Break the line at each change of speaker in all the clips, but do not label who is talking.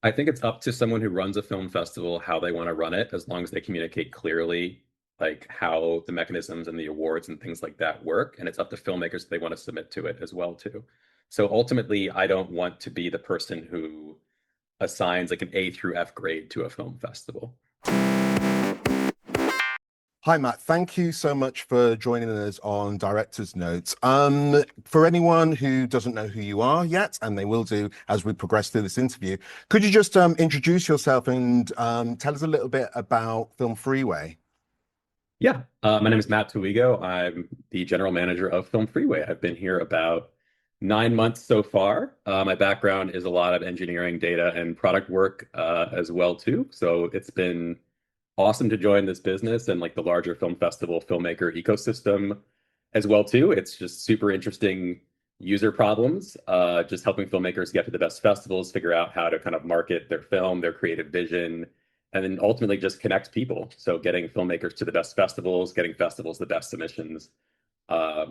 I think it's up to someone who runs a film festival how they want to run it, as long as they communicate clearly, like how the mechanisms and the awards and things like that work. And it's up to filmmakers if they want to submit to it as well too. So ultimately, I don't want to be the person who assigns like an A through F grade to a film festival.
Hi, Matt. Thank you so much for joining us on Director's Notes. For anyone who doesn't know who you are yet, and they will do as we progress through this interview, could you just introduce yourself and tell us a little bit about Film Freeway?
Yeah, my name is Matt Toigo. I'm the general manager of Film Freeway. I've been here about 9 months so far. My background is a lot of engineering, data, and product work as well too. So it's been awesome to join this business and like the larger film festival filmmaker ecosystem as well too. It's just super interesting user problems, just helping filmmakers get to the best festivals, figure out how to kind of market their film, their creative vision, and then ultimately just connect people. So getting filmmakers to the best festivals, getting festivals the best submissions, uh,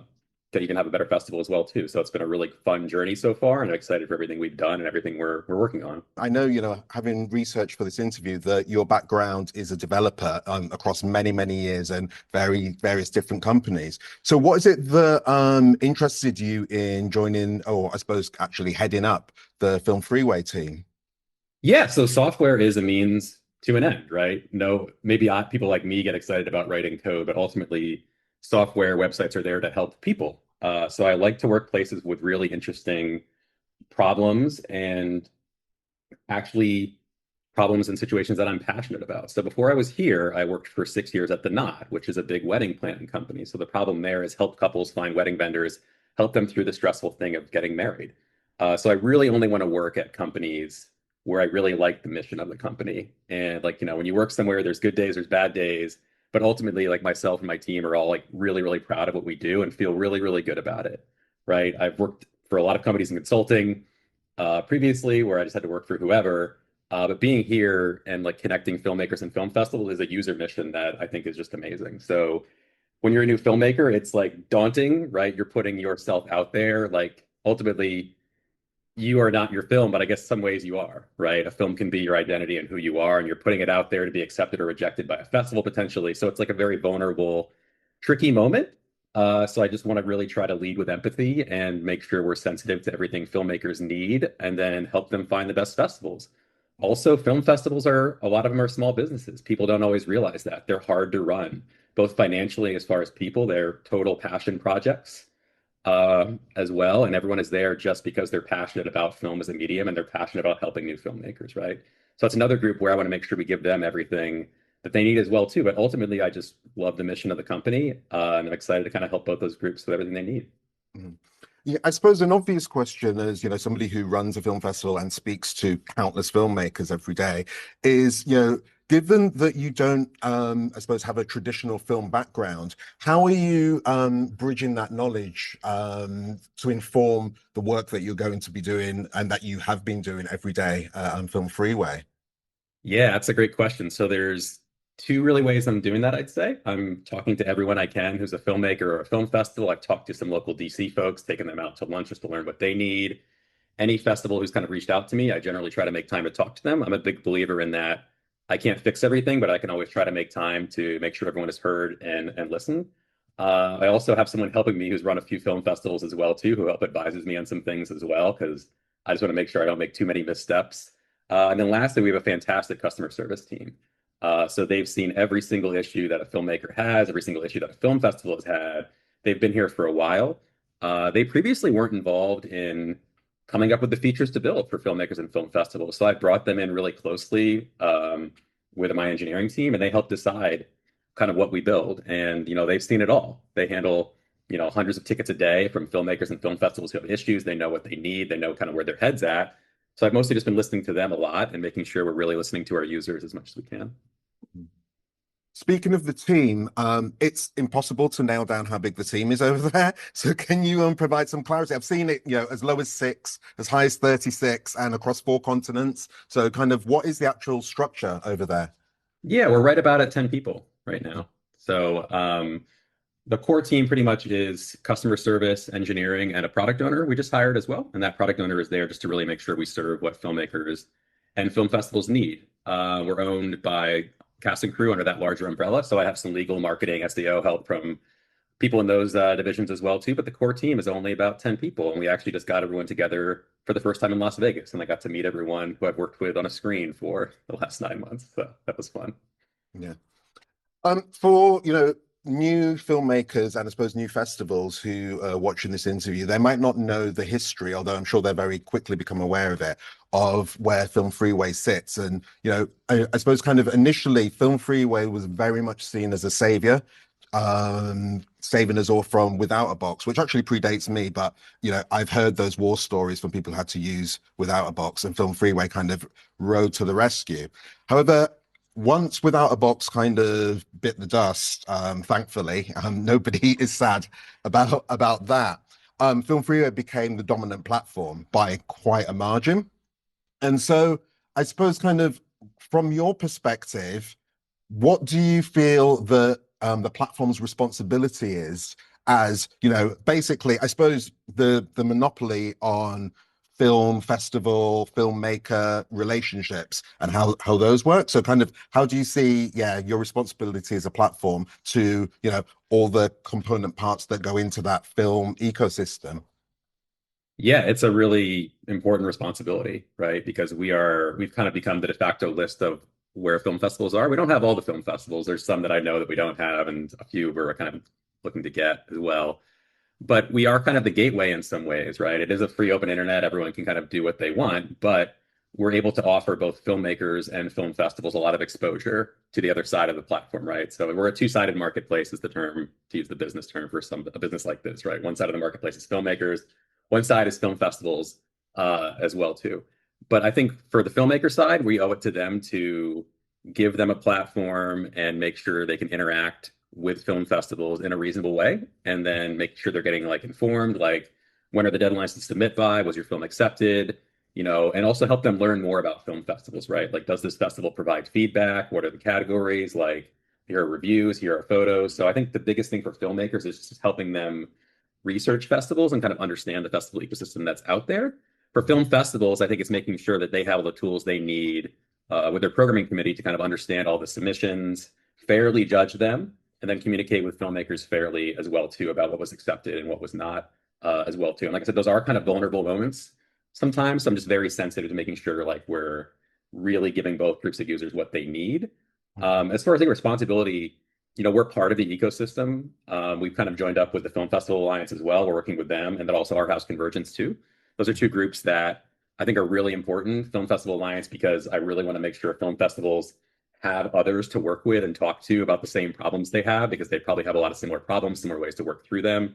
that you can have a better festival as well too. So it's been a really fun journey so far, and I'm excited for everything we've done and everything we're working on.
I know, having researched for this interview, that your background is a developer across many, many years and various different companies. So what is it that interested you in joining, or I suppose actually heading up the Film Freeway team?
Yeah, so software is a means to an end, right? No, maybe people like me get excited about writing code, but ultimately, software websites are there to help people. So I like to work places with really interesting problems and actually problems and situations that I'm passionate about. So before I was here, I worked for 6 years at The Knot, which is a big wedding planning company. So the problem there is help couples find wedding vendors, help them through the stressful thing of getting married. So I really only want to work at companies where I really like the mission of the company. And like, when you work somewhere, there's good days, there's bad days, but ultimately, like myself and my team are all like really, really proud of what we do and feel really, really good about it. Right. I've worked for a lot of companies in consulting previously where I just had to work for whoever. But being here and like connecting filmmakers and film festivals is a user mission that I think is just amazing. So when you're a new filmmaker, it's like daunting, right? You're putting yourself out there. Like ultimately, you are not your film, but I guess some ways you are, right? A film can be your identity and who you are, and you're putting it out there to be accepted or rejected by a festival potentially. So it's like a very vulnerable, tricky moment. So I just want to really try to lead with empathy and make sure we're sensitive to everything filmmakers need and then help them find the best festivals. Also, film festivals are a lot of them are small businesses. People don't always realize that. They're hard to run, both financially as far as people, they're total passion projects as well. And everyone is there just because they're passionate about film as a medium and they're passionate about helping new filmmakers, right? So it's another group where I want to make sure we give them everything that they need as well too. But ultimately, I just love the mission of the company, and I'm excited to kind of help both those groups with everything they need.
Mhm. Yeah, I suppose an obvious question as, somebody who runs a film festival and speaks to countless filmmakers every day is, given that you don't, I suppose, have a traditional film background, how are you bridging that knowledge to inform the work that you're going to be doing and that you have been doing every day on Film Freeway?
Yeah, that's a great question. So there's two really ways I'm doing that, I'd say. I'm talking to everyone I can who's a filmmaker or a film festival. I've talked to some local DC folks, taken them out to lunch just to learn what they need. Any festival who's kind of reached out to me, I generally try to make time to talk to them. I'm a big believer in that I can't fix everything, but I can always try to make time to make sure everyone is heard and listen. I also have someone helping me who's run a few film festivals as well too, who help advises me on some things as well, because I just want to make sure I don't make too many missteps. And then lastly, we have a fantastic customer service team. So they've seen every single issue that a filmmaker has, every single issue that a film festival has had. They've been here for a while. They previously weren't involved in coming up with the features to build for filmmakers and film festivals. So I brought them in really closely with my engineering team, and they help decide kind of what we build. And they've seen it all. They handle hundreds of tickets a day from filmmakers and film festivals who have issues. They know what they need. They know kind of where their head's at. So I've mostly just been listening to them a lot and making sure we're really listening to our users as much as we can.
Speaking of the team, it's impossible to nail down how big the team is over there. So can you provide some clarity? I've seen it, as low as 6, as high as 36, and across 4 continents. So kind of what is the actual structure over there?
Yeah, we're right about at 10 people right now. So the core team pretty much is customer service, engineering, and a product owner we just hired as well. And that product owner is there just to really make sure we serve what filmmakers and film festivals need. We're owned by cast and crew under that larger umbrella, so I have some legal, marketing, SEO help from people in those divisions as well too. But the core team is only about 10 people, and we actually just got everyone together for the first time in Las Vegas, and I got to meet everyone who I've worked with on a screen for the last 9 months. So that was fun.
Yeah. For new filmmakers and I suppose new festivals who are watching this interview, they might not know the history, although I'm sure they're very quickly become aware of it, of where Film Freeway sits. And I suppose kind of initially, Film Freeway was very much seen as a savior, saving us all from Without a Box, which actually predates me, but I've heard those war stories from people who had to use Without a Box, and Film Freeway kind of rode to the rescue. However, once Without a Box kind of bit the dust, thankfully, nobody is sad about that. Film Freeway became the dominant platform by quite a margin. And so I suppose kind of from your perspective, what do you feel that the platform's responsibility is as, basically, I suppose the monopoly on film festival, filmmaker relationships and how those work. So kind of how do you see, your responsibility as a platform to, all the component parts that go into that film ecosystem?
Yeah, it's a really important responsibility, right? Because we've kind of become the de facto list of where film festivals are. We don't have all the film festivals. There's some that I know that we don't have, and a few we're kind of looking to get as well. But we are kind of the gateway in some ways, right? It is a free open internet. Everyone can kind of do what they want, but we're able to offer both filmmakers and film festivals a lot of exposure to the other side of the platform, right? So we're a two-sided marketplace is the term, to use the business term for a business like this, right? One side of the marketplace is filmmakers, one side is film festivals as well too. But I think for the filmmaker side, we owe it to them to give them a platform and make sure they can interact with film festivals in a reasonable way, and then make sure they're getting like informed, like when are the deadlines to submit by? Was your film accepted? And also help them learn more about film festivals, right? Like, does this festival provide feedback? What are the categories? Like, here are reviews, here are photos. So I think the biggest thing for filmmakers is just helping them research festivals and kind of understand the festival ecosystem that's out there. For film festivals, I think it's making sure that they have all the tools they need with their programming committee to kind of understand all the submissions, fairly judge them, and then communicate with filmmakers fairly as well too about what was accepted and what was not as well too. And like I said, those are kind of vulnerable moments sometimes. So I'm just very sensitive to making sure like we're really giving both groups of users what they need. As far as the responsibility, we're part of the ecosystem. We've kind of joined up with the Film Festival Alliance as well. We're working with them, and then also Art House Convergence too. Those are two groups that I think are really important. Film Festival Alliance, because I really want to make sure film festivals have others to work with and talk to about the same problems they have, because they probably have a lot of similar problems, similar ways to work through them.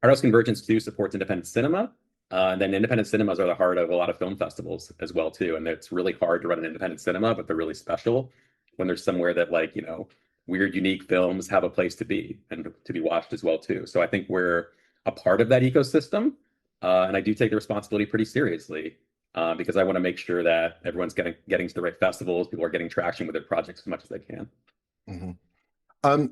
Art House Convergence too supports independent cinema. And then independent cinemas are the heart of a lot of film festivals as well too. And it's really hard to run an independent cinema, but they're really special when there's somewhere that like, weird, unique films have a place to be and to be watched as well too. So I think we're a part of that ecosystem. And I do take the responsibility pretty seriously because I want to make sure that everyone's getting to the right festivals, people are getting traction with their projects as much as they can.
Mm-hmm.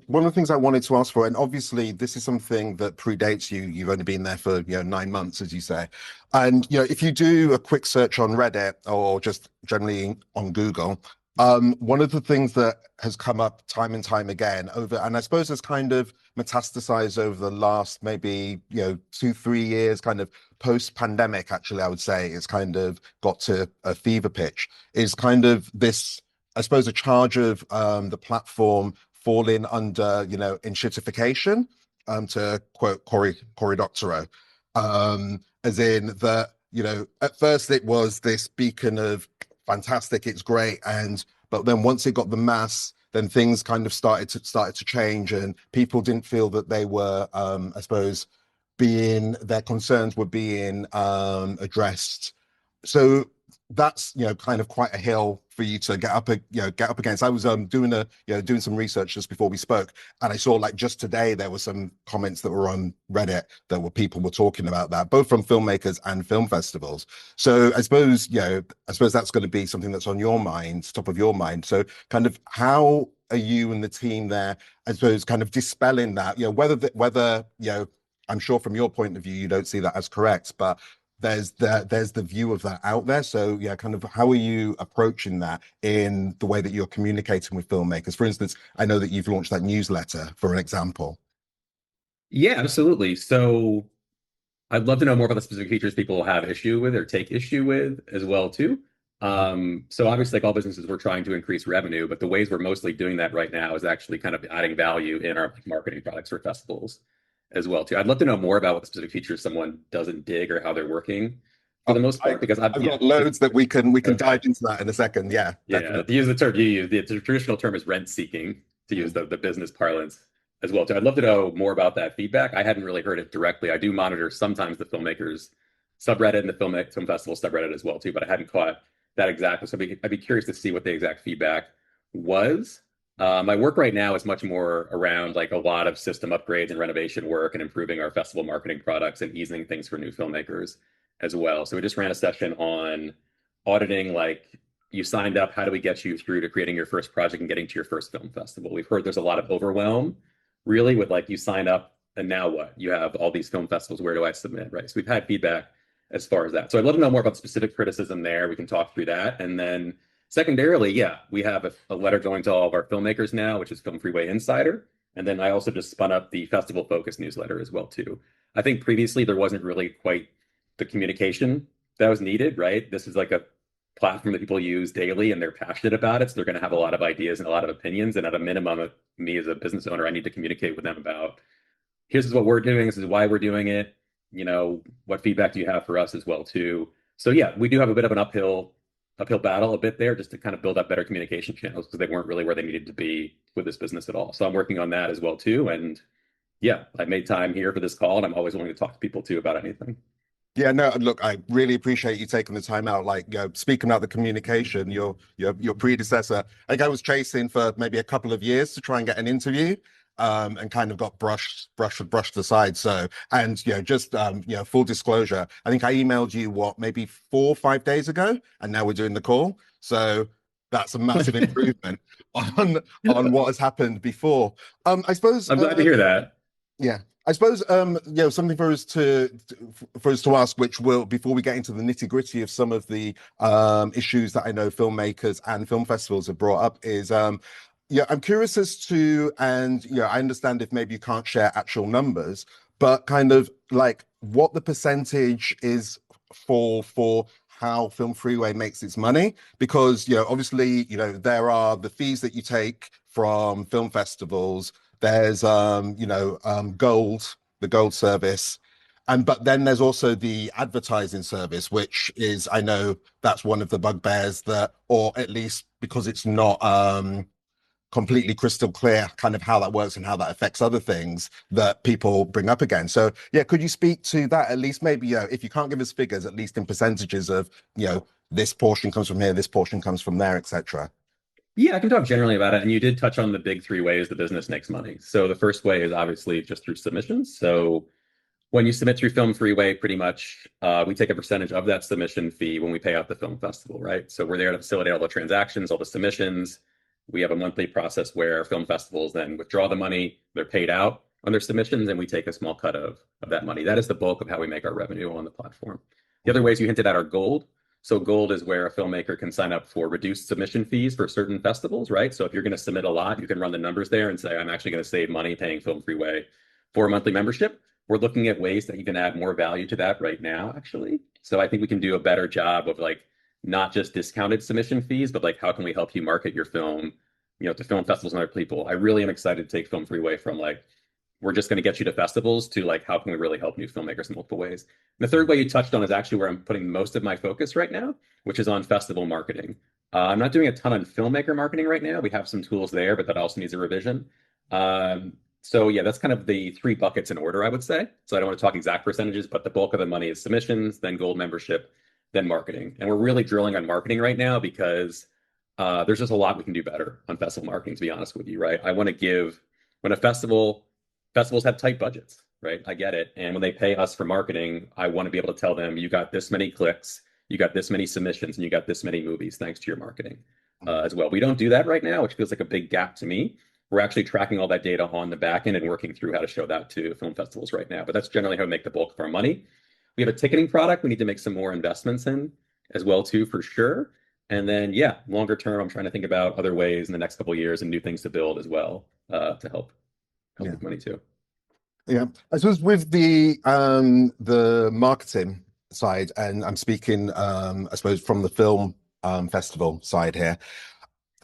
One of the things I wanted to ask for, and obviously this is something that predates you. You've only been there for 9 months, as you say. And if you do a quick search on Reddit or just generally on Google, one of the things that has come up time and time again and I suppose has kind of metastasized over the last maybe 2-3 years, kind of post-pandemic, actually, I would say it's kind of got to a fever pitch, is kind of this, I suppose, a charge of the platform falling under, enshittification, to quote Cory Doctorow, as in that, at first it was this beacon of fantastic, it's great, but then once it got the mass, then things kind of started to change, and people didn't feel that they were, I suppose, their concerns were being addressed. So that's kind of quite a hill for you to get up against. I was doing some research just before we spoke, and I saw like just today there were some comments that were on Reddit that were people were talking about that, both from filmmakers and film festivals. So I suppose that's going to be something that's on your mind, top of your mind. So kind of how are you and the team there, I suppose, kind of dispelling that, whether I'm sure from your point of view you don't see that as correct, but there's the view of that out there. So yeah, kind of how are you approaching that in the way that you're communicating with filmmakers? For instance, I know that you've launched that newsletter, for an example.
Yeah, absolutely. So I'd love to know more about the specific features people have issue with or take issue with as well too. So obviously, like all businesses, we're trying to increase revenue, but the ways we're mostly doing that right now is actually kind of adding value in our like, marketing products for festivals as well too. I'd love to know more about what the specific features someone doesn't dig or how they're working for the most part, because
I've
yeah,
got loads that we can
okay.
dive into that in a second. Yeah,
Yeah, to
definitely.
use the term you use, the traditional term is rent seeking, to use the business parlance as well too. I'd love to know more about that feedback. I hadn't really heard it directly. I do monitor sometimes the filmmakers subreddit and the film festival subreddit as well too, but I hadn't caught that exactly. So I'd be curious to see what the exact feedback was. My work right now is much more around like a lot of system upgrades and renovation work and improving our festival marketing products and easing things for new filmmakers as well. So we just ran a session on auditing like you signed up, how do we get you through to creating your first project and getting to your first film festival? We've heard there's a lot of overwhelm, really, with like you sign up and now what? You have all these film festivals. Where do I submit? Right. So we've had feedback as far as that. So I'd love to know more about specific criticism there. We can talk through that. And then secondarily, yeah, we have a letter going to all of our filmmakers now, which is Film Freeway Insider. And then I also just spun up the festival focus newsletter as well too. I think previously there wasn't really quite the communication that was needed, right? This is like a platform that people use daily and they're passionate about it. So they're going to have a lot of ideas and a lot of opinions. And at a minimum, me as a business owner, I need to communicate with them about here's what we're doing, this is why we're doing it. What feedback do you have for us as well too? So yeah, we do have a bit of an uphill battle a bit there just to kind of build up better communication channels because they weren't really where they needed to be with this business at all. So I'm working on that as well too. And yeah, I made time here for this call and I'm always willing to talk to people too about anything.
Yeah, no, look, I really appreciate you taking the time out. Like, speaking about the communication, your predecessor, I think I was chasing for maybe a couple of years to try and get an interview, and kind of got brushed aside. So, and just full disclosure, I think I emailed you what maybe 4 or 5 days ago, and now we're doing the call. So that's a massive improvement on what has happened before. I suppose.
I'm glad to hear that.
Yeah, I suppose something for us to ask, which will before we get into the nitty-gritty of some of the issues that I know filmmakers and film festivals have brought up is yeah, I'm curious as to, and I understand if maybe you can't share actual numbers, but kind of like what the percentage is for how Film Freeway makes its money, because obviously there are the fees that you take from film festivals. There's gold, the gold service, and but then there's also the advertising service, which is, I know that's one of the bugbears that, or at least because it's not completely crystal clear kind of how that works and how that affects other things that people bring up again. So yeah, could you speak to that at least, maybe if you can't give us figures, at least in percentages of this portion comes from here, this portion comes from there, etc.
Yeah, I can talk generally about it. And you did touch on the big three ways the business makes money. So the first way is obviously just through submissions. So when you submit through Film Freeway, pretty much we take a percentage of that submission fee when we pay out the film festival, right? So we're there to facilitate all the transactions, all the submissions. We have a monthly process where film festivals then withdraw the money, they're paid out on their submissions, and we take a small cut of that money. That is the bulk of how we make our revenue on the platform. The other ways you hinted at are gold. So gold is where a filmmaker can sign up for reduced submission fees for certain festivals, right? So if you're going to submit a lot, you can run the numbers there and say, I'm actually going to save money paying Film Freeway for a monthly membership. We're looking at ways that you can add more value to that right now, actually. So I think we can do a better job of like not just discounted submission fees, but like how can we help you market your film, to film festivals and other people. I really am excited to take Film Freeway from like we're just going to get you to festivals to like how can we really help new filmmakers in multiple ways. And the third way you touched on is actually where I'm putting most of my focus right now, which is on festival marketing. I'm not doing a ton on filmmaker marketing right now. We have some tools there, but that also needs a revision. So yeah, that's kind of the three buckets in order, I would say. So I don't want to talk exact percentages, but the bulk of the money is submissions, then gold membership, then marketing. And we're really drilling on marketing right now because there's just a lot we can do better on festival marketing, to be honest with you, right? I want to give when festivals have tight budgets, right? I get it. And when they pay us for marketing, I want to be able to tell them, you got this many clicks, you got this many submissions, and you got this many movies thanks to your marketing as well. We don't do that right now, which feels like a big gap to me. We're actually tracking all that data on the back end and working through how to show that to film festivals right now. But that's generally how we make the bulk of our money. we have a ticketing product we need to make some more investments in as well too, for sure. And then yeah, longer term, I'm trying to think about other ways in the next couple of years and new things to build as well, to help
Yeah.
with money too.
Yeah. I suppose with the marketing side, and I'm speaking I suppose from the film festival side here.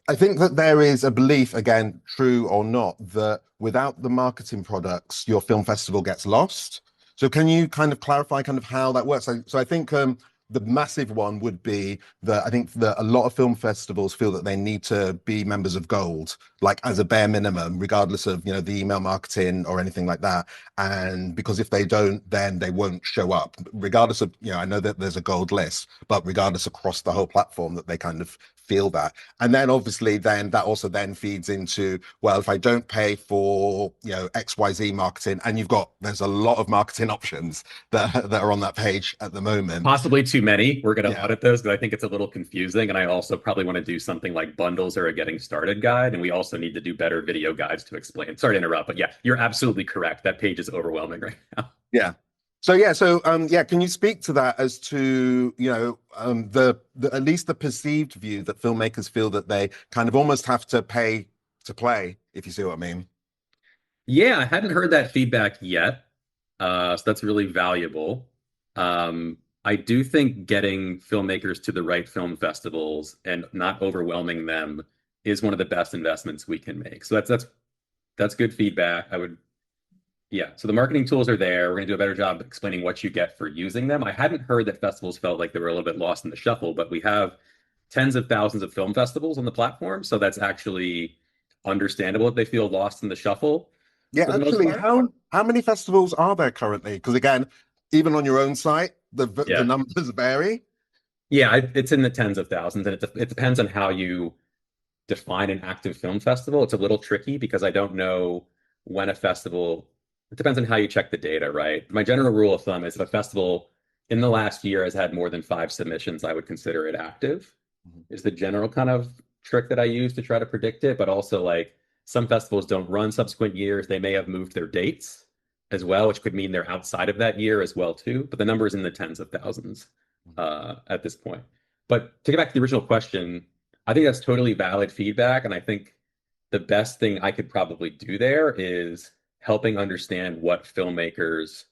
I think that there is a belief, again, true or not, that without the marketing products, your film festival gets lost. So can you kind of clarify kind of how that works? So I think the massive one would be that I think that a lot of film festivals feel that they need to be members of Gold, like as a bare minimum, regardless of, the email marketing or anything like that. And because if they don't, then they won't show up, regardless of, I know that there's a Gold list, but regardless across the whole platform that they kind of feel that. And then obviously then that also then feeds into, well, if I don't pay for, XYZ marketing, and there's a lot of marketing options that are on that page at the moment.
Possibly too many. We're going to
Yeah.
audit those because I think it's a little confusing. And I also probably want to do something like bundles or a getting started guide. And we also need to do better video guides to explain. Sorry to interrupt, but yeah, you're absolutely correct. That page is overwhelming right now.
Yeah. So can you speak to that as to, the at least the perceived view that filmmakers feel that they kind of almost have to pay to play, if you see what I mean?
Yeah, I hadn't heard that feedback yet. So that's really valuable. I do think getting filmmakers to the right film festivals and not overwhelming them is one of the best investments we can make. So that's good feedback. Yeah. So the marketing tools are there. We're gonna do a better job explaining what you get for using them. I hadn't heard that festivals felt like they were a little bit lost in the shuffle, but we have tens of thousands of film festivals on the platform, so that's actually understandable if they feel lost in the shuffle
Yeah,
for the most
actually,
part.
how many festivals are there currently? Because again, even on your own site, the
Yeah.
numbers vary.
Yeah, it's in the tens of thousands, and it depends on how you define an active film festival. It's a little tricky because I don't know when a festival, it depends on how you check the data, right? My general rule of thumb is if a festival in the last year has had more than 5 submissions, I would consider it active,
Mhm.
is the general kind of trick that I use to try to predict it. But also, like, some festivals don't run subsequent years. They may have moved their dates as well, which could mean they're outside of that year as well, too. But the number is in the tens of thousands at this point. But to get back to the original question, I think that's totally valid feedback. And I think the best thing I could probably do there is helping understand what filmmakers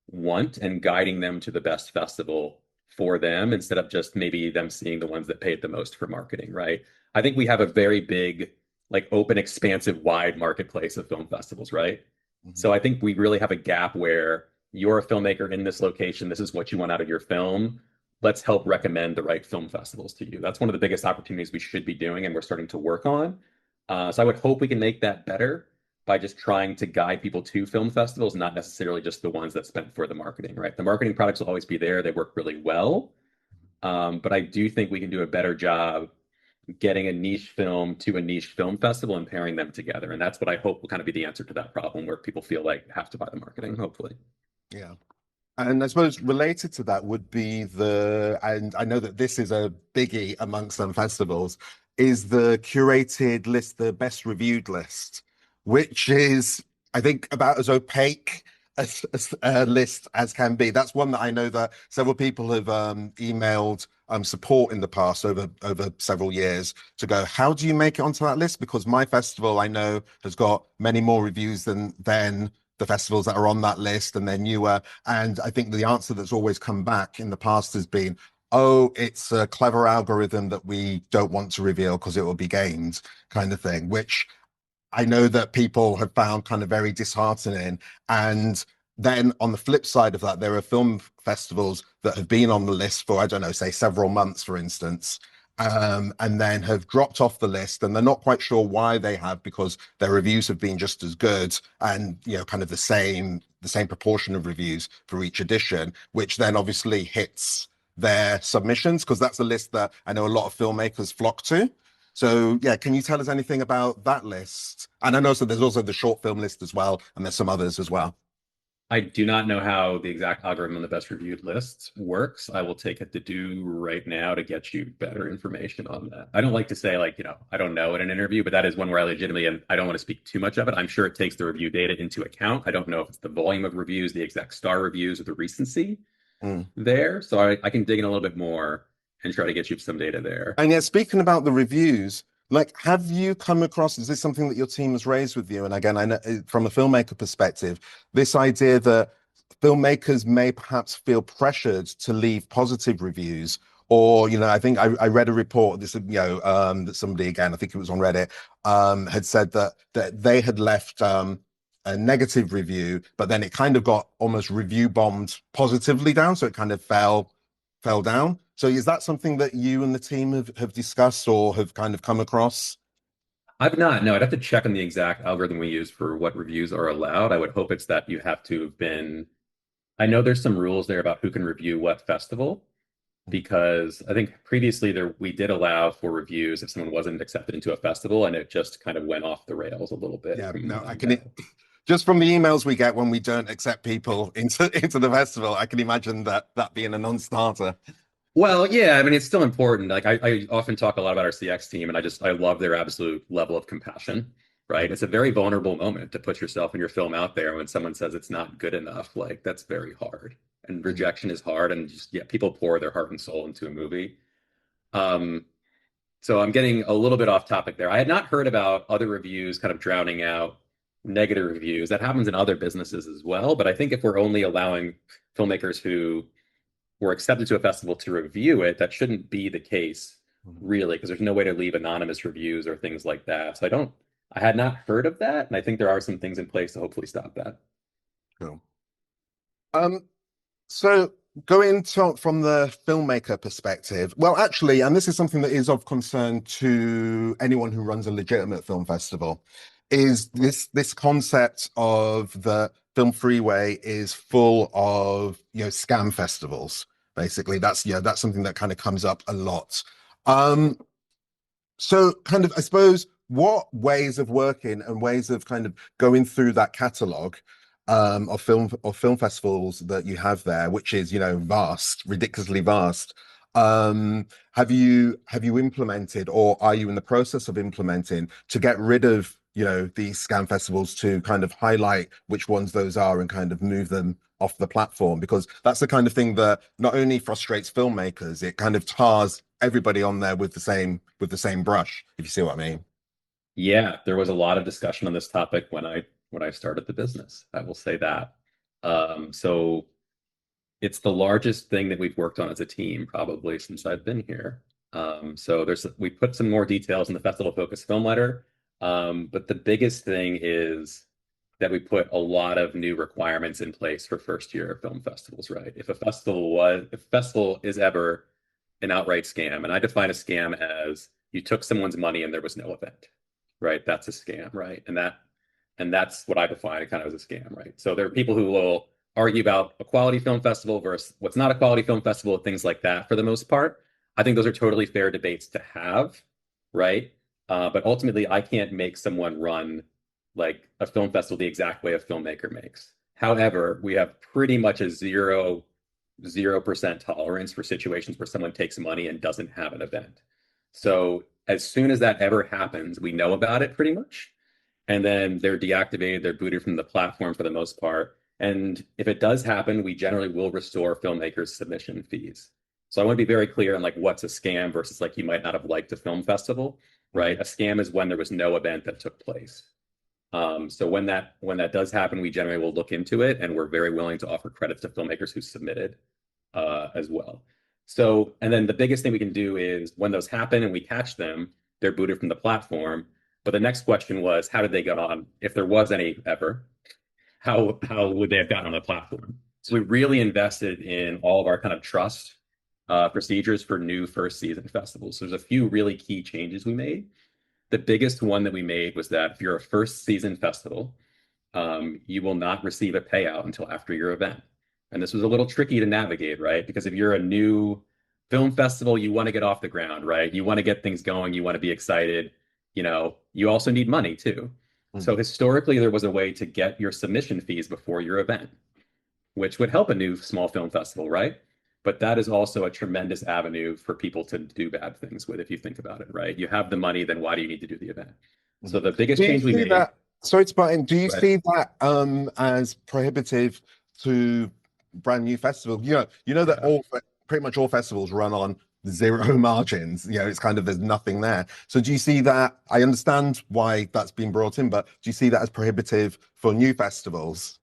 want and guiding them to the best festival for them instead of just maybe them seeing the ones that paid the most for marketing, right? I think we have a very big, like, open, expansive, wide marketplace of film festivals, right?
Mhm.
So I think we really have a gap where you're a filmmaker in this location. This is what you want out of your film. Let's help recommend the right film festivals to you. That's one of the biggest opportunities we should be doing, and we're starting to work on. So I would hope we can make that better by just trying to guide people to film festivals, not necessarily just the ones that spent for the marketing, right? The marketing products will always be there. They work really well. But I do think we can do a better job getting a niche film to a niche film festival and pairing them together. And that's what I hope will kind of be the answer to that problem where people feel like have to buy the marketing, hopefully.
Yeah. And I suppose related to that would be and I know that this is a biggie amongst some festivals, is the curated list, the best reviewed list, which is, I think, about as opaque as a list as can be. That's one that I know that several people have emailed support in the past over several years to go, how do you make it onto that list? Because my festival, I know, has got many more reviews than the festivals that are on that list, and they're newer. And I think the answer that's always come back in the past has been, oh, it's a clever algorithm that we don't want to reveal because it will be gamed, kind of thing, which I know that people have found kind of very disheartening. And then on the flip side of that, there are film festivals that have been on the list for, I don't know, say several months, for instance, and then have dropped off the list, and they're not quite sure why they have, because their reviews have been just as good, and kind of the same proportion of reviews for each edition, which then obviously hits their submissions, because that's a list that I know a lot of filmmakers flock to. So yeah, can you tell us anything about that list? And I know so there's also the short film list as well, and there's some others as well.
I do not know how the exact algorithm on the best reviewed lists works. I will take it to do right now to get you better information on that. I don't like to say, like, I don't know in an interview, but that is one where I legitimately, and I don't want to speak too much of it. I'm sure it takes the review data into account. I don't know if it's the volume of reviews, the exact star reviews, or the recency.
Mm.
there. So I can dig in a little bit more and try to get you some data there.
And yeah, speaking about the reviews, like, have you come across, is this something that your team has raised with you? And again, I know from a filmmaker perspective, this idea that filmmakers may perhaps feel pressured to leave positive reviews. Or, I think I read a report, this, that somebody, again, I think it was on Reddit, had said that they had left a negative review, but then it kind of got almost review bombed positively down. So it kind of fell down. So is that something that you and the team have discussed or have kind of come across?
I've not, no, I'd have to check on the exact algorithm we use for what reviews are allowed. I would hope it's that you have to have been, I know there's some rules there about who can review what festival, because I think previously there we did allow for reviews if someone wasn't accepted into a festival, and it just kind of went off the rails a little bit
Yeah,
from
no, I can just from the emails we get when we don't accept people into the festival, I can imagine that being a non-starter.
Well, yeah, I mean, it's still important. Like I often talk a lot about our CX team, and I love their absolute level of compassion, right? It's a very vulnerable moment to put yourself and your film out there when someone says it's not good enough. Like that's very hard. And
Mhm.
rejection is hard, and just yeah, people pour their heart and soul into a movie. Um, so I'm getting a little bit off topic there. I had not heard about other reviews kind of drowning out negative reviews. That happens in other businesses as well, but I think if we're only allowing filmmakers who were accepted to a festival to review it, that shouldn't be the case,
Mhm.
really, because there's no way to leave anonymous reviews or things like that. So I had not heard of that, and I think there are some things in place to hopefully stop that.
Cool. Um, so going to from the filmmaker perspective, well, actually, and this is something that is of concern to anyone who runs a legitimate film festival, is this concept of the Film Freeway is full of scam festivals. Basically, that's something that kind of comes up a lot. Um, so kind of, I suppose, what ways of working and ways of kind of going through that catalog of film festivals that you have there, which is, vast, ridiculously vast. Have you implemented or are you in the process of implementing to get rid of, these scam festivals to kind of highlight which ones those are and kind of move them off the platform? Because that's the kind of thing that not only frustrates filmmakers, it kind of tars everybody on there with the same brush, if you see what I mean.
Yeah, there was a lot of discussion on this topic when I started the business. I will say that. So it's the largest thing that we've worked on as a team probably since I've been here. So we put some more details in the festival focus film letter. But the biggest thing is that we put a lot of new requirements in place for first year film festivals, right? If a festival is ever an outright scam, and I define a scam as you took someone's money and there was no event, right? That's a scam, right? And that's what I define kind of as a scam, right? So there are people who will argue about a quality film festival versus what's not a quality film festival, things like that for the most part. I think those are totally fair debates to have, right? But ultimately, I can't make someone run like a film festival the exact way a filmmaker makes. However, we have pretty much a 0% tolerance for situations where someone takes money and doesn't have an event. So as soon as that ever happens, we know about it pretty much. And then they're deactivated, they're booted from the platform for the most part. And if it does happen, we generally will restore filmmakers' submission fees. So I want to be very clear on like what's a scam versus like you might not have liked a film festival, right?
Mhm.
A scam is when there was no event that took place. So when that does happen, we generally will look into it, and we're very willing to offer credits to filmmakers who submitted as well. So, and then the biggest thing we can do is when those happen and we catch them, they're booted from the platform. But the next question was, how did they get on? If there was any ever, how would they have gotten on the platform? So we really invested in all of our kind of trust procedures for new first season festivals. So there's a few really key changes we made. The biggest one that we made was that if you're a first season festival, you will not receive a payout until after your event. And this was a little tricky to navigate, right? Because if you're a new film festival, you want to get off the ground, right? You want to get things going, you want to be excited. You also need money too. So
Mhm.
historically, there was a way to get your submission fees before your event, which would help a new small film festival, right? But that is also a tremendous avenue for people to do bad things with if you think about it, right? You have the money, then why do you need to do the event? So
Mhm.
the biggest
Do you
change we
see
made,
that? Sorry to butt in. Do you
but
see that as prohibitive to brand new festival. You know that
Yeah.
all pretty much all festivals run on zero margins. It's kind of there's nothing there. So do you see that? I understand why that's been brought in, but do you see that as prohibitive for new festivals?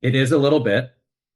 It is a little bit,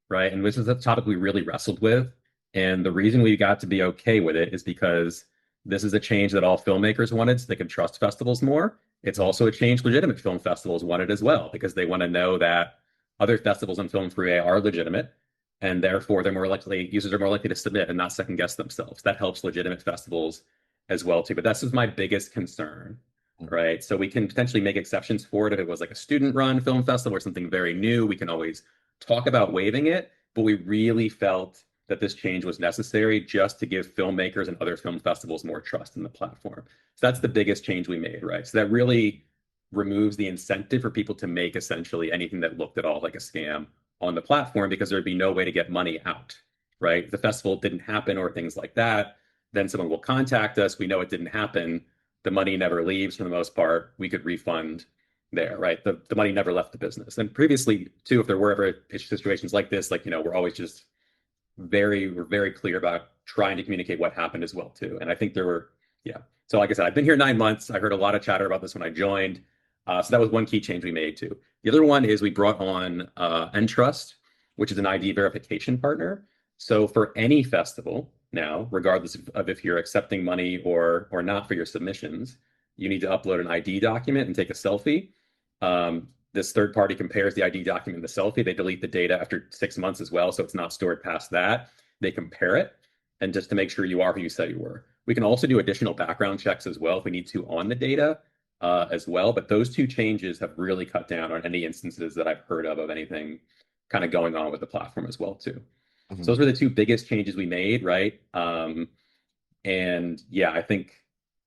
right? And this is a topic we really wrestled with. And the reason we got to be okay with it is because this is a change that all filmmakers wanted so they could trust festivals more. It's also a change legitimate film festivals wanted as well, because they want to know that other festivals on Film Freeway are legitimate, and therefore they're more likely, users are more likely to submit and not second guess themselves. That helps legitimate festivals as well too. But that's just my biggest concern, right? So we can potentially make exceptions for it if it was like a student run film festival or something very new. We can always talk about waiving it, but we really felt that this change was necessary just to give filmmakers and other film festivals more trust in the platform. So that's the biggest change we made, right? So that really removes the incentive for people to make essentially anything that looked at all like a scam on the platform, because there'd be no way to get money out, right? If the festival didn't happen or things like that, then someone will contact us. We know it didn't happen. The money never leaves for the most part. We could refund there, right? The money never left the business. And previously, too, if there were ever situations like this, like, we're always just we're very clear about trying to communicate what happened as well, too. And I think there were, yeah. So like I said, I've been here 9 months. I heard a lot of chatter about this when I joined. So that was one key change we made too. The other one is we brought on Entrust, which is an ID verification partner. So for any festival now, regardless of if you're accepting money or not for your submissions, you need to upload an ID document and take a selfie. This third party compares the ID document and the selfie. They delete the data after 6 months as well, so it's not stored past that. They compare it, and just to make sure you are who you said you were. We can also do additional background checks as well if we need to on the data as well. But those two changes have really cut down on any instances that I've heard of anything kind of going on with the platform as well too. So
Mhm.
those were the two biggest changes we made, right? And yeah, I think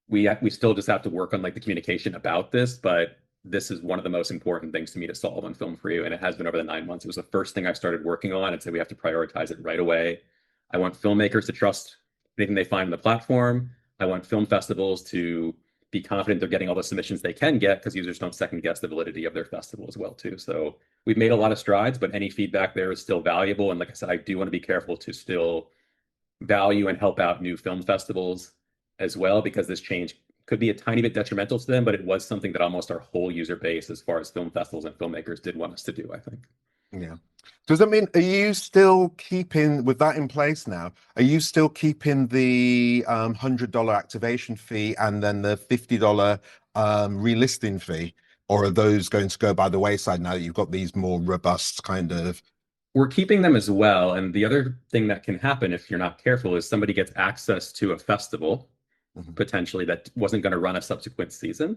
we still just have to work on like the communication about this, but this is one of the most important things to me to solve on Film For You, and it has been over the 9 months. It was the first thing I started working on, and so we have to prioritize it right away. I want filmmakers to trust anything they find on the platform. I want film festivals to be confident they're getting all the submissions they can get, because users don't second guess the validity of their festival as well too. So we've made a lot of strides, but any feedback there is still valuable. And like I said, I do want to be careful to still value and help out new film festivals as well, because this change could be a tiny bit detrimental to them, but it was something that almost our whole user base, as far as film festivals and filmmakers, did want us to do, I think.
Yeah. Does that mean, are you still keeping with that in place now? Are you still keeping the $100 activation fee and then the $50 relisting fee? Or are those going to go by the wayside now that you've got these more robust kind of?
We're keeping them as well. And the other thing that can happen if you're not careful is somebody gets access to a festival
Mhm.
potentially that wasn't going to run a subsequent season,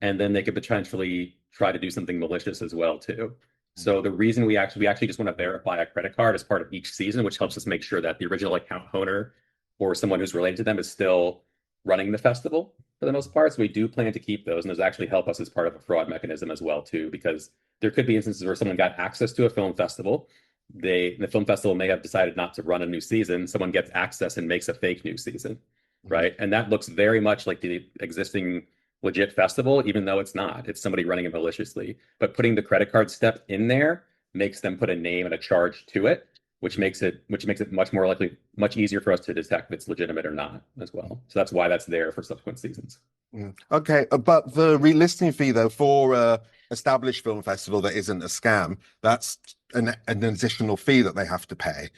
and then they could potentially try to do something malicious as well too. So the reason we actually just want to verify a credit card as part of each season, which helps us make sure that the original account owner or someone who's related to them is still running the festival for the most part. So we do plan to keep those, and those actually help us as part of a fraud mechanism as well too, because there could be instances where someone got access to a film festival. The film festival may have decided not to run a new season. Someone gets access and makes a fake new season,
Mhm.
right? And that looks very much like the existing legit festival, even though it's not. It's somebody running it maliciously. But putting the credit card step in there makes them put a name and a charge to it, which makes it much more likely, much easier for us to detect if it's legitimate or not as well. So that's why that's there for subsequent seasons.
Okay, but the relisting fee though for a established film festival that isn't a scam, that's an additional fee that they have to pay.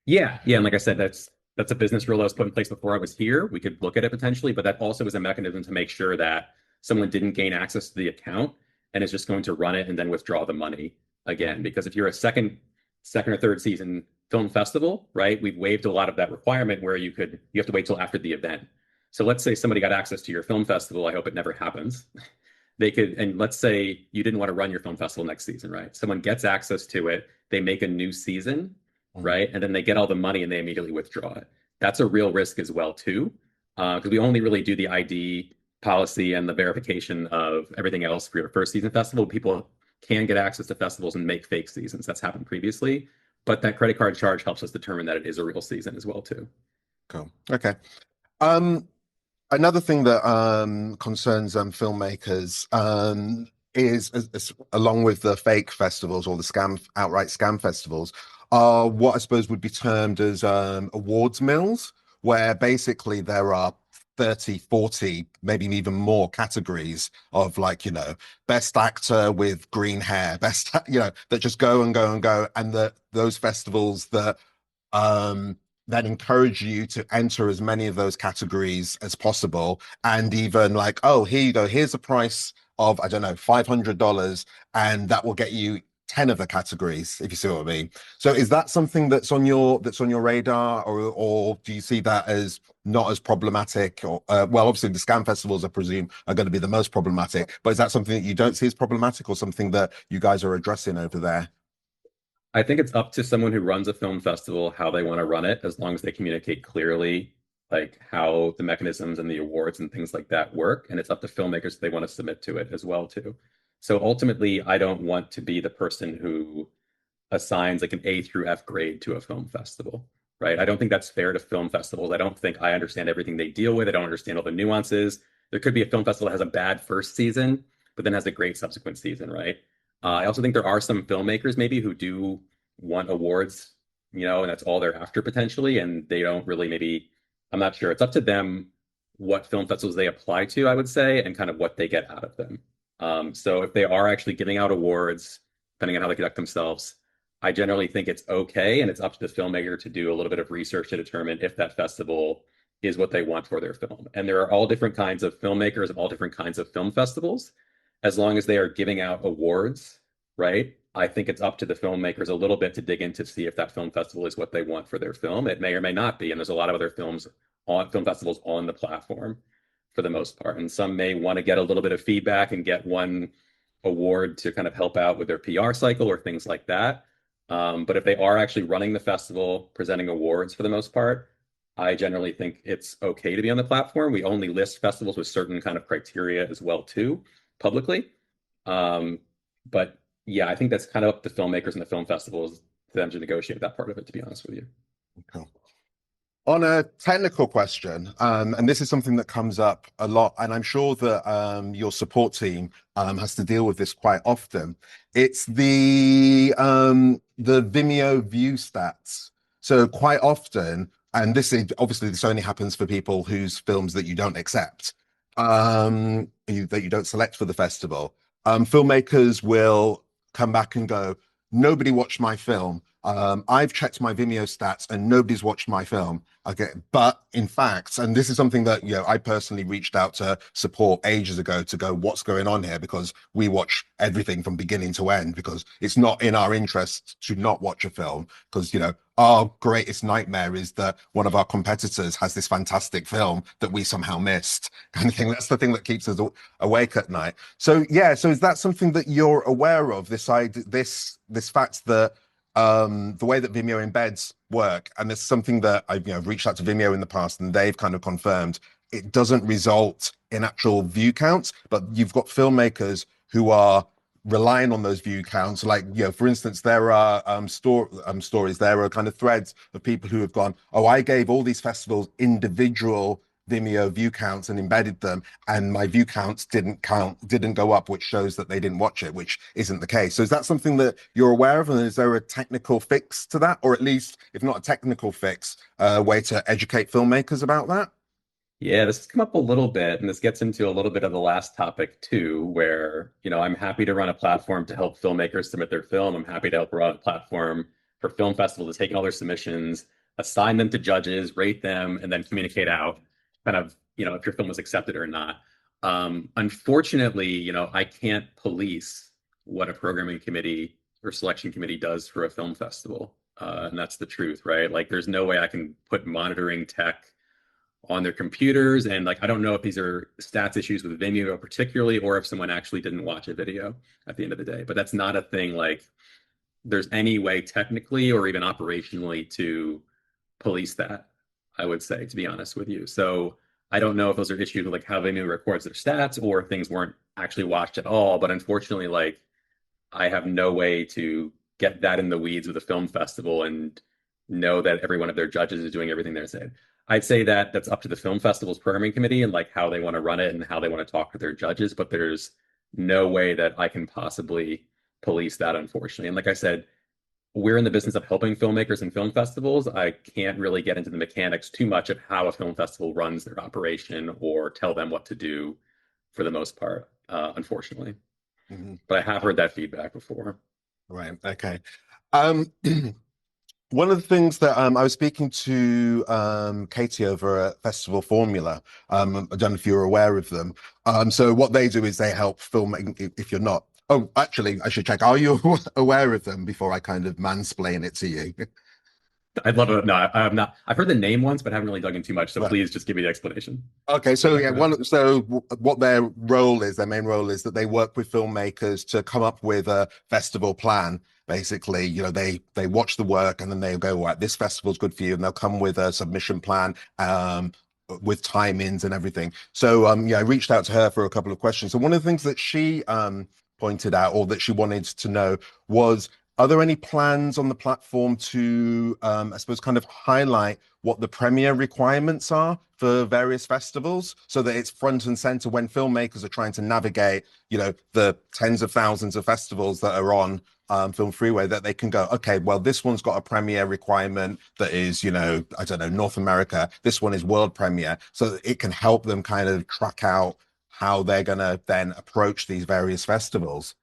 Yeah, yeah, and like I said, that's a business rule that was put in place before I was here. We could look at it potentially, but that also is a mechanism to make sure that someone didn't gain access to the account and is just going to run it and then withdraw the money again. Because if you're a second or third season film festival, right, we've waived a lot of that requirement where you have to wait till after the event. So let's say somebody got access to your film festival. I hope it never happens. They could, and let's say you didn't want to run your film festival next season, right? Someone gets access to it, they make a new season,
Mhm.
right? And then they get all the money and they immediately withdraw it. That's a real risk as well, too, because we only really do the ID policy and the verification of everything else for your first season festival. People can get access to festivals and make fake seasons. That's happened previously, but that credit card charge helps us determine that it is a real season as well, too.
Cool. Okay. Um, Another thing that concerns filmmakers is, along with the fake festivals or the outright scam festivals, are what I suppose would be termed as awards mills, where basically there are 30, 40, maybe even more categories of, like, best actor with green hair, that just go and go and go. And those festivals um, that encourage you to enter as many of those categories as possible. And even like, oh, here you go, here's a price of, I don't know, $500, and that will get you 10 of the categories, if you see what I mean. So is that something that's on your radar, or do you see that as not as problematic? Or well, obviously the scam festivals, I presume, are going to be the most problematic, but is that something that you don't see as problematic, or something that you guys are addressing over there?
I think it's up to someone who runs a film festival how they want to run it, as long as they communicate clearly like how the mechanisms and the awards and things like that work. And it's up to filmmakers if they want to submit to it as well too. So ultimately, I don't want to be the person who assigns like an A through F grade to a film festival, right? I don't think that's fair to film festivals. I don't think I understand everything they deal with. I don't understand all the nuances. There could be a film festival that has a bad first season, but then has a great subsequent season, right? I also think there are some filmmakers maybe who do want awards, and that's all they're after potentially, and they don't really maybe, I'm not sure. It's up to them what film festivals they apply to, I would say, and kind of what they get out of them. So if they are actually giving out awards, depending on how they conduct themselves, I generally think it's okay, and it's up to the filmmaker to do a little bit of research to determine if that festival is what they want for their film. And there are all different kinds of filmmakers and all different kinds of film festivals. As long as they are giving out awards, right? I think it's up to the filmmakers a little bit to dig in to see if that film festival is what they want for their film. It may or may not be. And there's a lot of other film festivals on the platform for the most part. And some may want to get a little bit of feedback and get one award to kind of help out with their PR cycle or things like that. But if they are actually running the festival, presenting awards for the most part, I generally think it's okay to be on the platform. We only list festivals with certain kind of criteria as well too, publicly. Um, but yeah, I think that's kind of up to filmmakers and the film festivals for them to negotiate that part of it, to be honest with you.
Cool. On a technical question, and this is something that comes up a lot, and I'm sure that your support team has to deal with this quite often. It's the Vimeo view stats. So quite often, and this only happens for people whose films that you don't accept, that you don't select for the festival. Filmmakers will come back and go, nobody watched my film. I've checked my Vimeo stats and nobody's watched my film. Okay, but in fact, and this is something that I personally reached out to support ages ago to go, what's going on here? Because we watch everything from beginning to end, because it's not in our interest to not watch a film. Because our greatest nightmare is that one of our competitors has this fantastic film that we somehow missed, kind of thing. That's the thing that keeps us awake at night. So yeah, so is that something that you're aware of? This fact that the way that Vimeo embeds work, and it's something that I've reached out to Vimeo in the past, and they've kind of confirmed it doesn't result in actual view counts, but you've got filmmakers who are relying on those view counts. Like, for instance, there are stories, there are kind of threads of people who have gone, oh, I gave all these festivals individual Vimeo view counts and embedded them, and my view counts didn't go up, which shows that they didn't watch it, which isn't the case. So is that something that you're aware of, and is there a technical fix to that, or at least, if not a technical fix, a way to educate filmmakers about that?
Yeah, this has come up a little bit, and this gets into a little bit of the last topic too, where, I'm happy to run a platform to help filmmakers submit their film. I'm happy to help run a platform for film festivals to take all their submissions, assign them to judges, rate them, and then communicate out kind of, if your film was accepted or not. Unfortunately, I can't police what a programming committee or selection committee does for a film festival. And that's the truth, right? Like, there's no way I can put monitoring tech on their computers. And like, I don't know if these are stats issues with Vimeo particularly, or if someone actually didn't watch a video at the end of the day. But that's not a thing like there's any way technically or even operationally to police that, I would say, to be honest with you. So I don't know if those are issues with like how Vimeo records their stats or things weren't actually watched at all. But unfortunately, like I have no way to get that in the weeds with a film festival and know that every one of their judges is doing everything they're saying. I'd say that that's up to the film festival's programming committee and like how they want to run it and how they want to talk to their judges. But there's no way that I can possibly police that, unfortunately. And like I said, we're in the business of helping filmmakers and film festivals. I can't really get into the mechanics too much of how a film festival runs their operation or tell them what to do for the most part, unfortunately.
Mhm.
But I have heard that feedback before.
Right. Okay. Um, One of the things that I was speaking to Katie over at Festival Formula. I don't know if you're aware of them. So what they do is they help film. If you're not, oh, actually, I should check. Are you aware of them before I kind of mansplain it to you?
I'd love to. No, I'm not. I've heard the name once, but haven't really dug in too much. So
Right.
please just give me the explanation.
Okay, so yeah,
Background.
what their role is, their main role is that they work with filmmakers to come up with a festival plan. Basically, they watch the work and then they go, right, this festival's good for you, and they'll come with a submission plan, with time-ins and everything. So yeah, I reached out to her for a couple of questions. So one of the things that she pointed out, or that she wanted to know, was, are there any plans on the platform to I suppose kind of highlight what the premiere requirements are for various festivals, so that it's front and center when filmmakers are trying to navigate, the tens of thousands of festivals that are on Film Freeway, that they can go, okay, well, this one's got a premiere requirement that is, I don't know, North America. This one is world premiere, so that it can help them kind of track out how they're going to then approach these various festivals.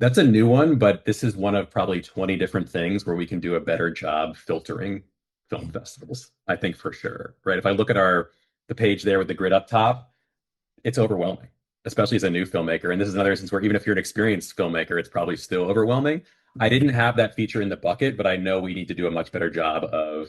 That's a new one, but this is one of probably 20 different things where we can do a better job filtering film festivals. I think for sure, right? If I look at the page there with the grid up top, it's overwhelming, especially as a new filmmaker. And this is another instance where even if you're an experienced filmmaker, it's probably still overwhelming. I didn't have that feature in the bucket, but I know we need to do a much better job of,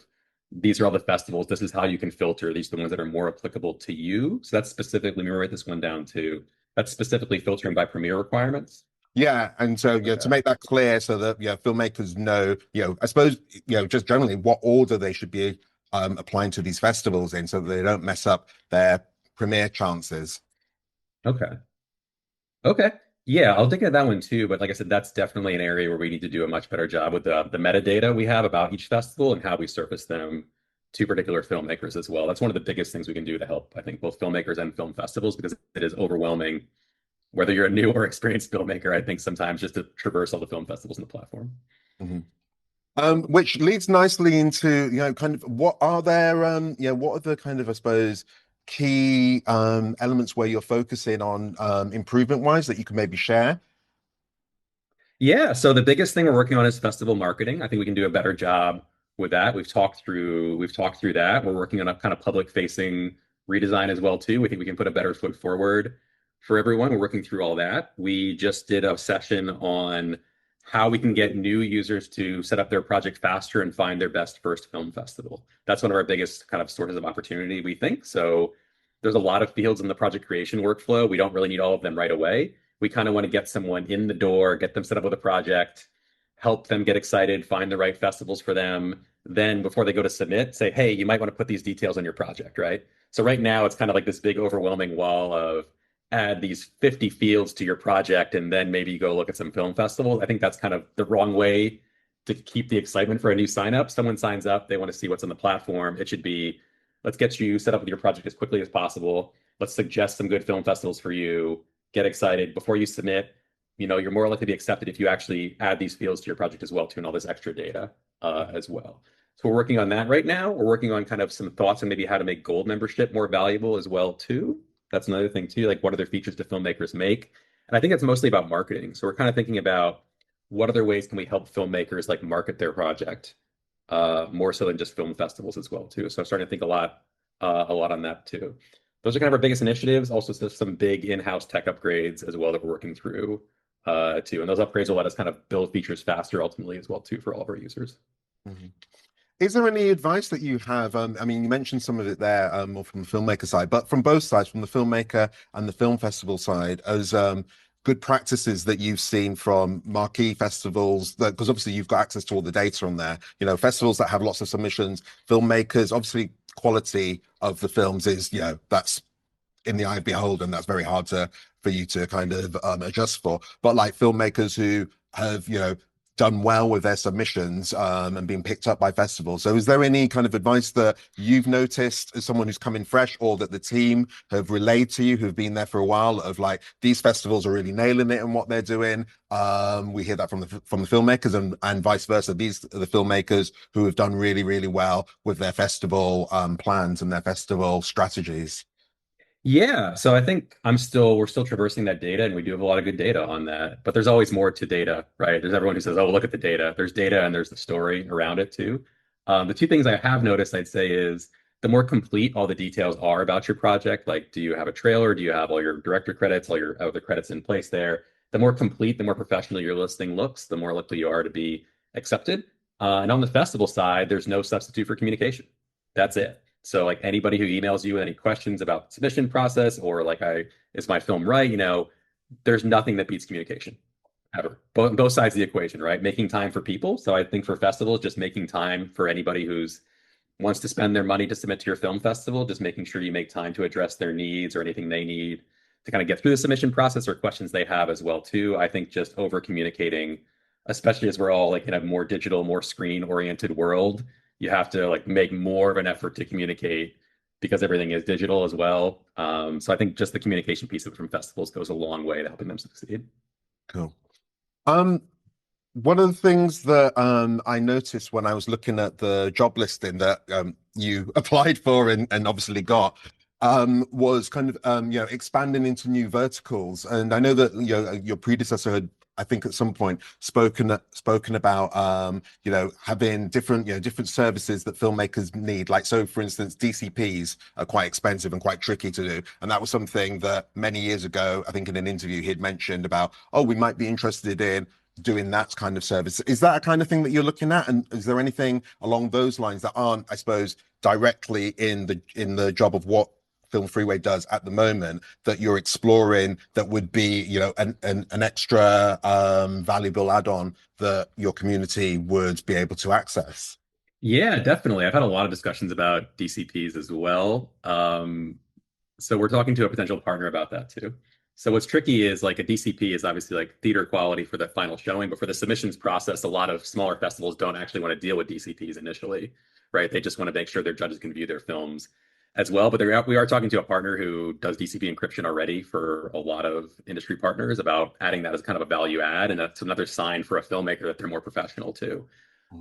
these are all the festivals. This is how you can filter. These are the ones that are more applicable to you. So that's specifically, let me write this one down too. That's specifically filtering by premiere requirements.
Yeah, and so to
Okay.
make that clear, so that filmmakers know, I suppose, just generally what order they should be applying to these festivals in, so that they don't mess up their premiere chances.
Okay. Okay. Yeah, I'll dig into that one too. But like I said, that's definitely an area where we need to do a much better job with the metadata we have about each festival and how we surface them to particular filmmakers as well. That's one of the biggest things we can do to help, I think, both filmmakers and film festivals, because it is overwhelming, whether you're a new or experienced filmmaker, I think sometimes just to traverse all the film festivals in the platform.
Mhm. Which leads nicely into, kind of what are there, what are the kind of, I suppose, key elements where you're focusing on improvement wise that you can maybe share?
Yeah, so the biggest thing we're working on is festival marketing. I think we can do a better job with that. We've talked through that. We're working on a kind of public facing redesign as well too. We think we can put a better foot forward for everyone. We're working through all that. We just did a session on how we can get new users to set up their project faster and find their best first film festival. That's one of our biggest kind of sources of opportunity, we think. So there's a lot of fields in the project creation workflow. We don't really need all of them right away. We kind of want to get someone in the door, get them set up with a project, help them get excited, find the right festivals for them. Then before they go to submit, say, hey, you might want to put these details on your project, right? So right now it's kind of like this big overwhelming wall of add these 50 fields to your project and then maybe go look at some film festivals. I think that's kind of the wrong way to keep the excitement for a new sign up. Someone signs up, they want to see what's on the platform. It should be, let's get you set up with your project as quickly as possible. Let's suggest some good film festivals for you, get excited before you submit. You're more likely to be accepted if you actually add these fields to your project as well too, and all this extra data as well. So we're working on that right now. We're working on kind of some thoughts on maybe how to make gold membership more valuable as well too. That's another thing too. Like, what other features do filmmakers make? And I think it's mostly about marketing. So we're kind of thinking about what other ways can we help filmmakers like market their project more so than just film festivals as well too. So I'm starting to think a lot on that too. Those are kind of our biggest initiatives. Also, some big in-house tech upgrades as well that we're working through too. And those upgrades will let us kind of build features faster ultimately as well too for all of our users.
Mhm. Is there any advice that you have? I mean, you mentioned some of it there, more from the filmmaker side, but from both sides, from the filmmaker and the film festival side, as good practices that you've seen from marquee festivals, that because obviously you've got access to all the data on there, festivals that have lots of submissions, filmmakers, obviously quality of the films is, that's in the eye of beholden. That's very hard for you to kind of adjust for. But like filmmakers who have, done well with their submissions and been picked up by festivals. So is there any kind of advice that you've noticed as someone who's come in fresh, or that the team have relayed to you who've been there for a while, of like, these festivals are really nailing it in what they're doing? We hear that from the filmmakers, and vice versa. These are the filmmakers who have done really, really well with their festival plans and their festival strategies.
Yeah, so I think we're still traversing that data, and we do have a lot of good data on that. But there's always more to data, right? There's everyone who says, "Oh, look at the data." There's data, and there's the story around it too. The two things I have noticed, I'd say, is the more complete all the details are about your project. Like, do you have a trailer? Do you have all your director credits, all your other credits in place there? The more complete, the more professional your listing looks, the more likely you are to be accepted. And on the festival side, there's no substitute for communication. That's it. So like anybody who emails you with any questions about submission process, or like, is my film right? There's nothing that beats communication ever. Both sides of the equation, right? Making time for people. So I think for festivals, just making time for anybody who's wants to spend their money to submit to your film festival, just making sure you make time to address their needs or anything they need to kind of get through the submission process, or questions they have as well too. I think just over communicating, especially as we're all like in a more digital, more screen oriented world, you have to like make more of an effort to communicate because everything is digital as well. So I think just the communication piece of it from festivals goes a long way to helping them succeed.
Cool. Um, One of the things that I noticed when I was looking at the job listing that you applied for and obviously got, was kind of expanding into new verticals. And I know that your predecessor had, I think, at some point spoken about having different services that filmmakers need. Like, so for instance, DCPs are quite expensive and quite tricky to do. And that was something that many years ago, I think in an interview, he'd mentioned about, oh, we might be interested in doing that kind of service. Is that a kind of thing that you're looking at? And is there anything along those lines that aren't, I suppose, directly in the job of what Film Freeway does at the moment, that you're exploring, that would be, an extra valuable add-on that your community would be able to access?
Yeah, definitely. I've had a lot of discussions about DCPs as well. So we're talking to a potential partner about that too. So what's tricky is like a DCP is obviously like theater quality for the final showing, but for the submissions process, a lot of smaller festivals don't actually want to deal with DCPs initially, right? They just want to make sure their judges can view their films as well. But we are talking to a partner who does DCP encryption already for a lot of industry partners about adding that as kind of a value add. And that's another sign for a filmmaker that they're more professional too.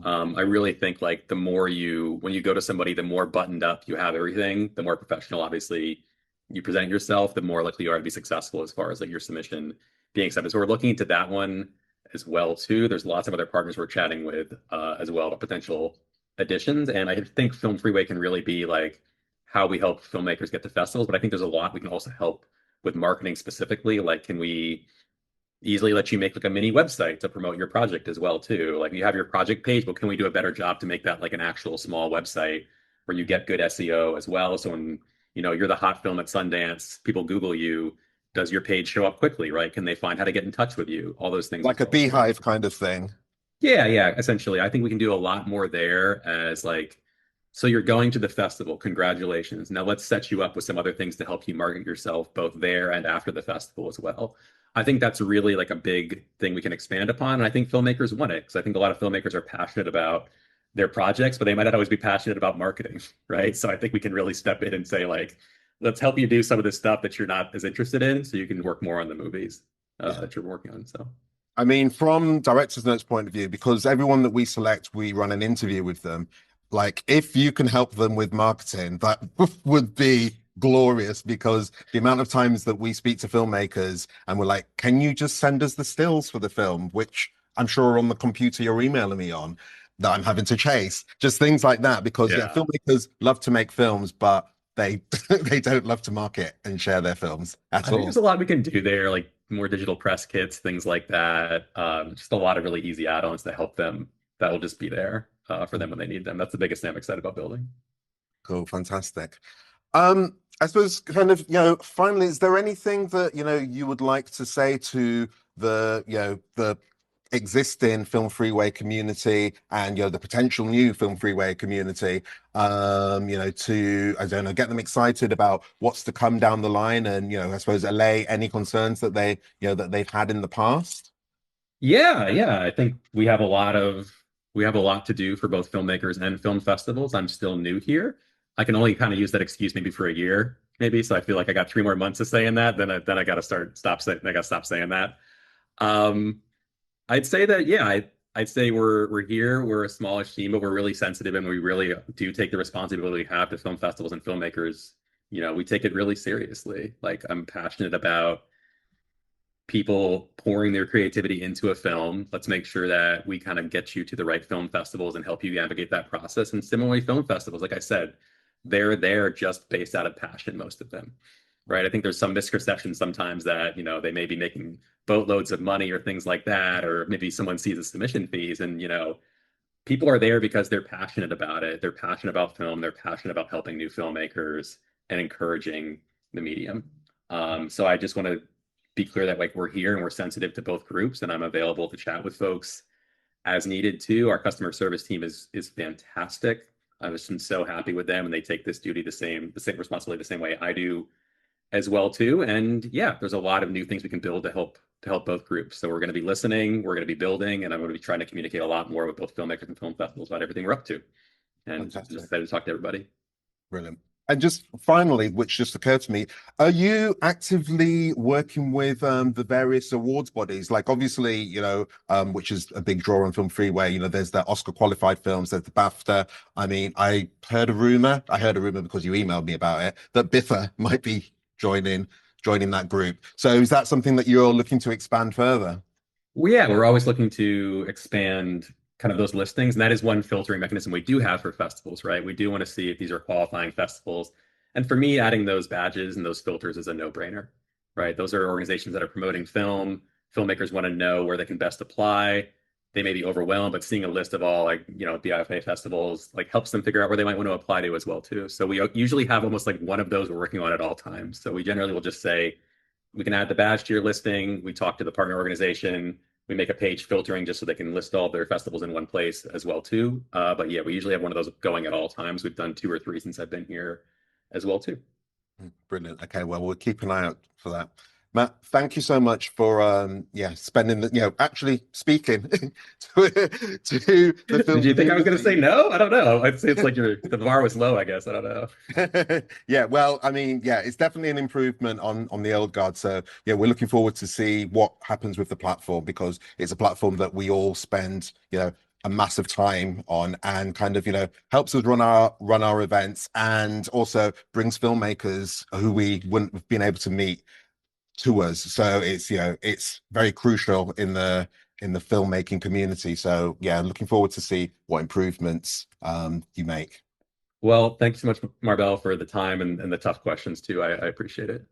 I really think like when you go to somebody, the more buttoned up you have everything, the more professional, obviously, you present yourself, the more likely you are to be successful as far as like your submission being accepted. So we're looking into that one as well too. There's lots of other partners we're chatting with as well about potential additions. And I think Film Freeway can really be like how we help filmmakers get to festivals. But I think there's a lot we can also help with marketing specifically. Like, can we easily let you make like a mini website to promote your project as well too? Like, you have your project page, but can we do a better job to make that like an actual small website where you get good SEO as well? So when you're the hot film at Sundance, people Google you, does your page show up quickly, right? Can they find how to get in touch with you? All those things as
Like a
well too.
beehive kind of thing.
Yeah, yeah, essentially. I think we can do a lot more there as like, so you're going to the festival. Congratulations. Now let's set you up with some other things to help you market yourself both there and after the festival as well. I think that's really like a big thing we can expand upon. And I think filmmakers want it, because I think a lot of filmmakers are passionate about their projects, but they might not always be passionate about marketing, right? So I think we can really step in and say, like, let's help you do some of the stuff that you're not as interested in so you can work more on the movies
Yeah.
that you're working on. So.
I mean, from director's notes point of view, because everyone that we select, we run an interview with them. Like, if you can help them with marketing, that would be glorious, because the amount of times that we speak to filmmakers and we're like, can you just send us the stills for the film, which I'm sure are on the computer you're emailing me on, that I'm having to chase, just things like that. Because yeah,
Yeah.
filmmakers love to make films, but they they don't love to market and share their films
I
at
think
all.
there's a lot we can do there, like more digital press kits, things like that. Just a lot of really easy add-ons to help them that will just be there for them when they need them. That's the biggest thing I'm excited about building.
Cool, fantastic. I suppose kind of, finally, is there anything that, you would like to say to the existing Film Freeway community and, the potential new Film Freeway community, to, I don't know, get them excited about what's to come down the line and, I suppose allay any concerns that that they've had in the past?
Yeah. I think we have a lot to do for both filmmakers and film festivals. I'm still new here. I can only kind of use that excuse maybe for a year, maybe. So I feel like I got 3 more months to say in that. Then I got to I got to stop saying that. Um, I'd say that yeah, I'd say we're here. We're a smallish team, but we're really sensitive, and we really do take the responsibility we have to film festivals and filmmakers. We take it really seriously. Like I'm passionate about people pouring their creativity into a film. Let's make sure that we kind of get you to the right film festivals and help you navigate that process. And similarly, film festivals, like I said, they're there just based out of passion, most of them. Right. I think there's some misconceptions sometimes that, they may be making boatloads of money or things like that, or maybe someone sees the submission fees and, people are there because they're passionate about it. They're passionate about film. They're passionate about helping new filmmakers and encouraging the medium. So I just want to be clear that like we're here and we're sensitive to both groups, and I'm available to chat with folks as needed too. Our customer service team is fantastic. I was so happy with them, and they take this duty the same responsibility the same way I do as well too. And yeah, there's a lot of new things we can build to help both groups. So we're going to be listening, we're going to be building, and I'm going to be trying to communicate a lot more with both filmmakers and film festivals about everything we're up to. And just
Fantastic.
excited to talk to everybody.
Brilliant. And just finally, which just occurred to me, are you actively working with the various awards bodies? Like obviously, which is a big draw on Film Freeway, there's the Oscar qualified films, there's the BAFTA. I mean, I heard a rumor because you emailed me about it, that BIFA might be joining that group. So is that something that you're looking to expand further?
Well, yeah, we're always looking to expand kind of those listings, and that is one filtering mechanism we do have for festivals, right? We do want to see if these are qualifying festivals. And for me, adding those badges and those filters is a no-brainer, right? Those are organizations that are promoting film. Filmmakers want to know where they can best apply. They may be overwhelmed, but seeing a list of all like, BIFA festivals like helps them figure out where they might want to apply to as well too. So we usually have almost like one of those we're working on at all times. So we generally will just say, we can add the badge to your listing. We talk to the partner organization. We make a page filtering just so they can list all of their festivals in one place as well too. But yeah, we usually have one of those going at all times. We've done two or three since I've been here as well too.
Brilliant. Okay, well, we'll keep an eye out for that. Matt, thank you so much for spending actually speaking to the
Did
film
you think I was going to say
community.
no? I don't know. I'd say it's like the bar was low, I guess. I don't know.
Yeah, well, I mean, yeah, it's definitely an improvement on the old guard. So yeah, we're looking forward to see what happens with the platform because it's a platform that we all spend, a massive time on and kind of, helps us run our events and also brings filmmakers who we wouldn't have been able to meet to us. So it's very crucial in the filmmaking community. So yeah, looking forward to see what improvements you make.
Well, thanks so much, MarBelle, for the time and the tough questions too. I appreciate it.